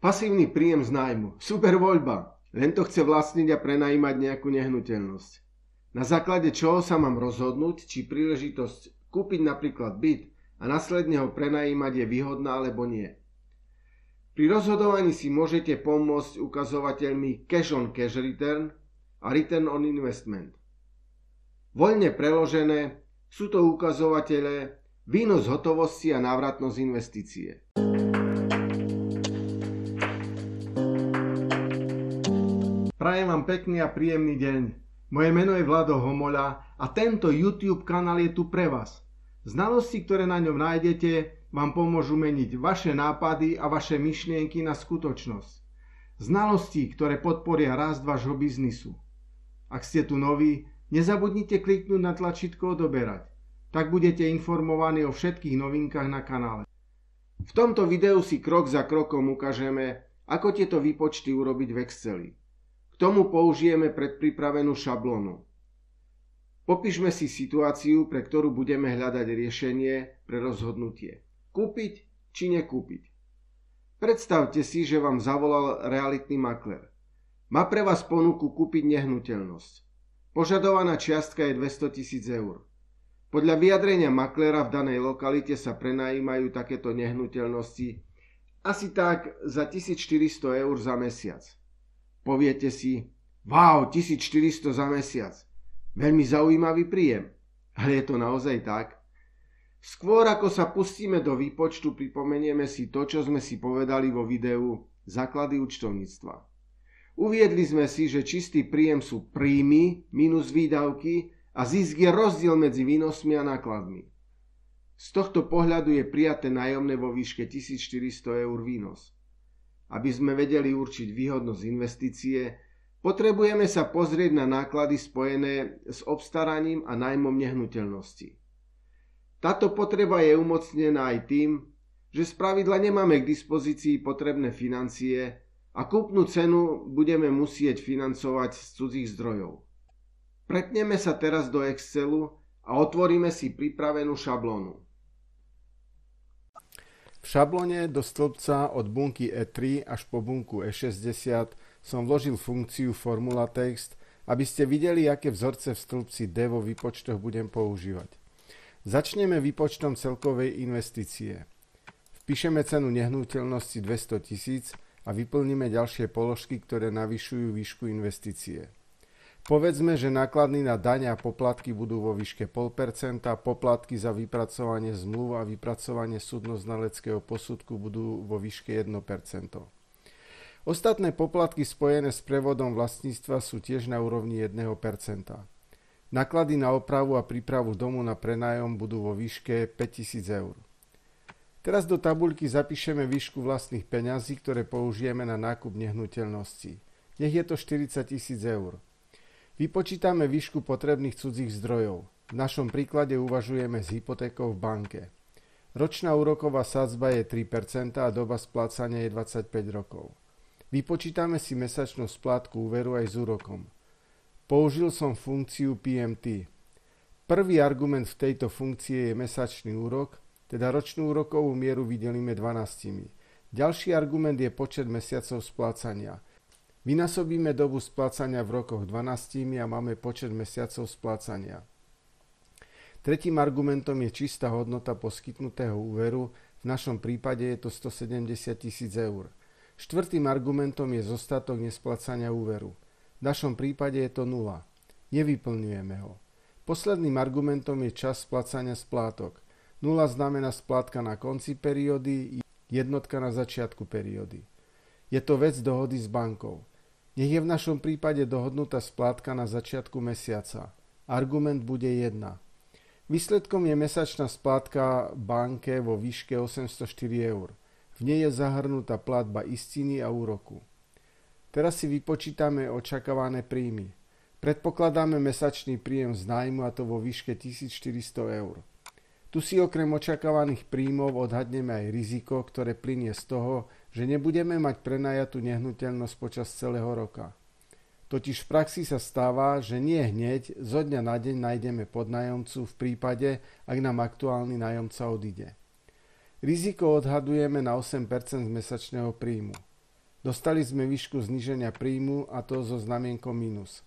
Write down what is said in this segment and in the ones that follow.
Pasívny príjem z nájmu. Super voľba. Len to chce vlastniť a prenajímať nejakú nehnuteľnosť. Na základe čoho sa mám rozhodnúť, či príležitosť kúpiť napríklad byt a následne ho prenajímať je výhodná alebo nie. Pri rozhodovaní si môžete pomôcť ukazovateľmi Cash on Cash Return a Return on Investment. Voľne preložené sú to ukazovatele výnos hotovosti a návratnosť investície. Prajem vám pekný a príjemný deň. Moje meno je Vlado Homoľa a tento YouTube kanál je tu pre vás. Znalosti, ktoré na ňom nájdete, vám pomôžu meniť vaše nápady a vaše myšlienky na skutočnosť. Znalosti, ktoré podporia rast vášho biznisu. Ak ste tu noví, nezabudnite kliknúť na tlačítko odoberať. Tak budete informovaní o všetkých novinkách na kanále. V tomto videu si krok za krokom ukážeme, ako tieto výpočty urobiť v Exceli. K tomu použijeme predpripravenú šablónu. Popíšme si situáciu, pre ktorú budeme hľadať riešenie pre rozhodnutie. Kúpiť či nekúpiť. Predstavte si, že vám zavolal realitný maklér. Má pre vás ponuku kúpiť nehnuteľnosť. Požadovaná čiastka je 200 000 eur. Podľa vyjadrenia makléra v danej lokalite sa prenajímajú takéto nehnuteľnosti asi tak za 1400 eur za mesiac. Poviete si, wow, 1400 za mesiac. Veľmi zaujímavý príjem. Ale je to naozaj tak? Skôr ako sa pustíme do výpočtu, pripomenieme si to, čo sme si povedali vo videu Základy účtovníctva. Uviedli sme si, že čistý príjem sú príjmy minus výdavky a zisk je rozdiel medzi výnosmi a nákladmi. Z tohto pohľadu je prijaté nájomné vo výške 1400 eur výnos. Aby sme vedeli určiť výhodnosť investície, potrebujeme sa pozrieť na náklady spojené s obstaraním a nájmom nehnuteľnosti. Táto potreba je umocnená aj tým, že spravidla nemáme k dispozícii potrebné financie a kúpnu cenu budeme musieť financovať z cudzích zdrojov. Pretneme sa teraz do Excelu a otvoríme si pripravenú šablónu. V šablóne do stĺpca od bunky E3 až po bunku E60 som vložil funkciu Formula Text, aby ste videli, aké vzorce v stĺpci D vo výpočtoch budem používať. Začneme výpočtom celkovej investície. Vpíšeme cenu nehnuteľnosti 200 000 a vyplníme ďalšie položky, ktoré navyšujú výšku investície. Povedzme, že náklady na dane a poplatky budú vo výške 0,5%, poplatky za vypracovanie zmluv a vypracovanie súdno-znaleckého posudku budú vo výške 1%. Ostatné poplatky spojené s prevodom vlastníctva sú tiež na úrovni 1%. Náklady na opravu a prípravu domu na prenájom budú vo výške 5 000 eur. Teraz do tabuľky zapíšeme výšku vlastných peňazí, ktoré použijeme na nákup nehnuteľností. Nech je to 40 000 eur. Vypočítame výšku potrebných cudzích zdrojov. V našom príklade uvažujeme s hypotékou v banke. Ročná úroková sadzba je 3% a doba splácania je 25 rokov. Vypočítame si mesačnú splátku úveru aj s úrokom. Použil som funkciu PMT. Prvý argument v tejto funkcii je mesačný úrok, teda ročnú úrokovú mieru vydelíme 12. Ďalší argument je počet mesiacov splácania. Vynásobíme dobu splácania v rokoch 12 a máme počet mesiacov splácania. Tretím argumentom je čistá hodnota poskytnutého úveru, v našom prípade je to 170 000 eur. Štvrtým argumentom je zostatok nesplácania úveru. V našom prípade je to 0. Nevyplňujeme ho. Posledným argumentom je čas splácania splátok. 0 znamená splátka na konci periódy, jednotka na začiatku periódy. Je to vec dohody s bankou. Nech je v našom prípade dohodnutá splátka na začiatku mesiaca. Argument bude 1. Výsledkom je mesačná splátka banke vo výške 804 eur. V nej je zahrnutá platba istiny a úroku. Teraz si vypočítame očakávané príjmy. Predpokladáme mesačný príjem z nájmu a to vo výške 1400 eur. Tu si okrem očakávaných príjmov odhadneme aj riziko, ktoré plynie z toho, že nebudeme mať prenajatú nehnuteľnosť počas celého roka. Totiž v praxi sa stáva, že nie hneď zo dňa na deň nájdeme podnájomcu v prípade, ak nám aktuálny nájomca odíde. Riziko odhadujeme na 8% z mesačného príjmu. Dostali sme výšku zníženia príjmu a to so znamienkom mínus.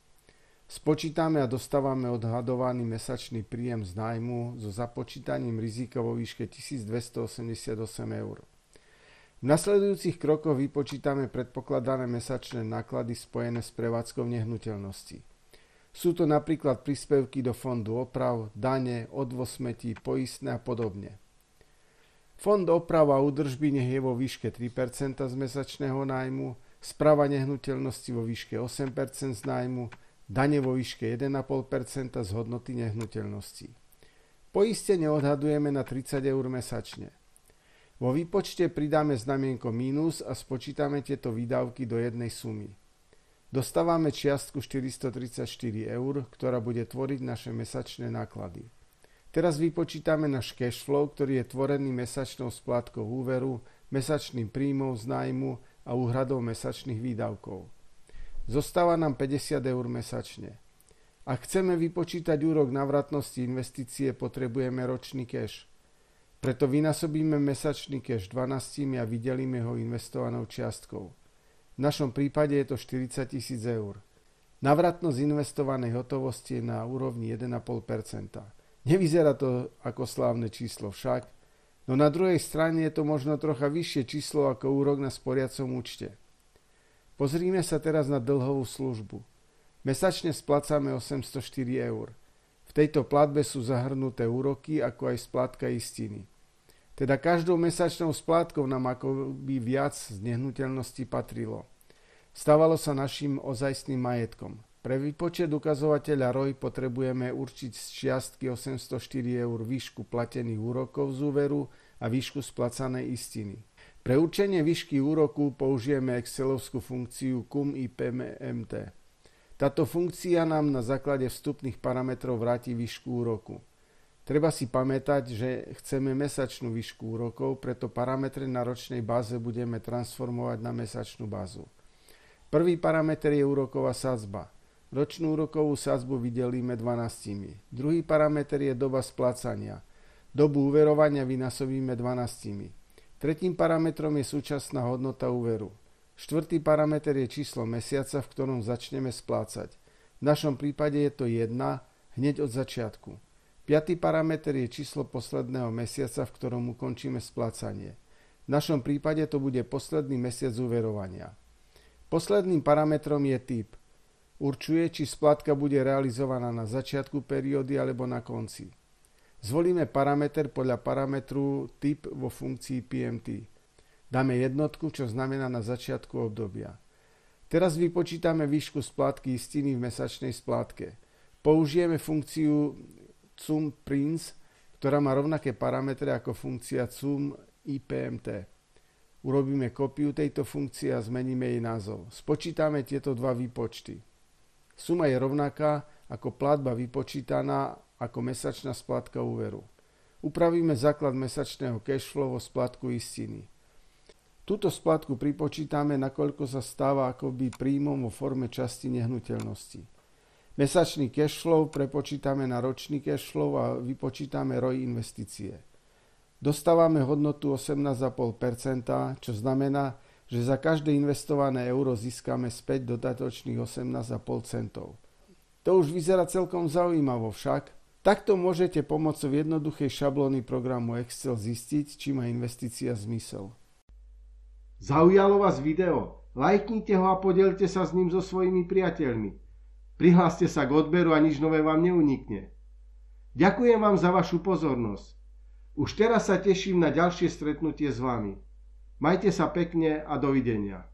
Spočítame a dostávame odhadovaný mesačný príjem z nájmu so započítaním rizika vo výške 1288 eur. V nasledujúcich krokoch vypočítame predpokladané mesačné náklady spojené s prevádzkou nehnuteľnosti. Sú to napríklad príspevky do fondu oprav, dane, odvoz smetí, poistné a podobne. Fond oprav a údržby nech je vo výške 3% z mesačného nájmu, správa nehnuteľnosti vo výške 8% z nájmu, dane vo výške 1,5% z hodnoty nehnuteľností. Poistenie odhadujeme na 30 eur mesačne. Vo výpočte pridáme znamienko mínus a spočítame tieto výdavky do jednej sumy. Dostávame čiastku 434 eur, ktorá bude tvoriť naše mesačné náklady. Teraz vypočítame náš cash flow, ktorý je tvorený mesačnou splátkou úveru, mesačným príjmom z nájmu a úhradou mesačných výdavkov. Zostáva nám 50 eur mesačne. Ak chceme vypočítať úrok návratnosti investície, potrebujeme ročný cash. Preto vynásobíme mesačný cash 12 a vydelíme ho investovanou čiastkou. V našom prípade je to 40 000 eur. Návratnosť investovanej hotovosti je na úrovni 1,5%. Nevyzerá to ako slávne číslo však, no na druhej strane je to možno trocha vyššie číslo ako úrok na sporiacom účte. Pozrime sa teraz na dlhovú službu. Mesačne splácame 804 eur. V tejto platbe sú zahrnuté úroky ako aj splátka istiny. Teda každou mesačnou splátkou nám akoby viac z nehnuteľnosti patrilo. Stávalo sa našim ozajstným majetkom. Pre výpočet ukazovateľa ROI potrebujeme určiť z čiastky 804 eur výšku platených úrokov z úveru a výšku splácanej istiny. Pre určenie výšky úroku použijeme excelovskú funkciu cum IPMT. Táto funkcia nám na základe vstupných parametrov vráti výšku úroku. Treba si pamätať, že chceme mesačnú výšku úrokov, preto parametre na ročnej báze budeme transformovať na mesačnú bázu. Prvý parameter je úroková sadzba. Ročnú úrokovú sadzbu vydelíme 12. Druhý parameter je doba splácania. Dobu úverovania vynásobíme 12. Tretím parametrom je súčasná hodnota úveru. Štvrtý parameter je číslo mesiaca, v ktorom začneme splácať. V našom prípade je to 1 hneď od začiatku. Piatý parameter je číslo posledného mesiaca, v ktorom ukončíme splácanie. V našom prípade to bude posledný mesiac úverovania. Posledným parametrom je typ. Určuje, či splátka bude realizovaná na začiatku periódy alebo na konci. Zvolíme parameter podľa parametru typ vo funkcii PMT. Dáme jednotku, čo znamená na začiatku obdobia. Teraz vypočítame výšku splátky istiny v mesačnej splátke. Použijeme funkciu cum princ, ktorá má rovnaké parametre ako funkcia cum IPMT. Urobíme kópiu tejto funkcie a zmeníme jej názov. Spočítame tieto dva výpočty. Suma je rovnaká ako platba vypočítaná ako mesačná splátka úveru. Upravíme základ mesačného cashflow vo splátku istiny. Túto splátku pripočítame, nakoľko sa stáva akoby príjmom vo forme časti nehnuteľnosti. Mesačný cashflow prepočítame na ročný cashflow a vypočítame ROI investície. Dostávame hodnotu 18,5%, čo znamená, že za každé investované euro získame späť dodatočných 18,5 centov. To už vyzerá celkom zaujímavo však. Takto môžete pomocou jednoduchej šablóny programu Excel zistiť, či má investícia zmysel. Zaujalo vás video? Lajknite ho a podielte sa s ním so svojimi priateľmi. Prihláste sa k odberu a nič nové vám neunikne. Ďakujem vám za vašu pozornosť. Už teraz sa teším na ďalšie stretnutie s vami. Majte sa pekne a dovidenia.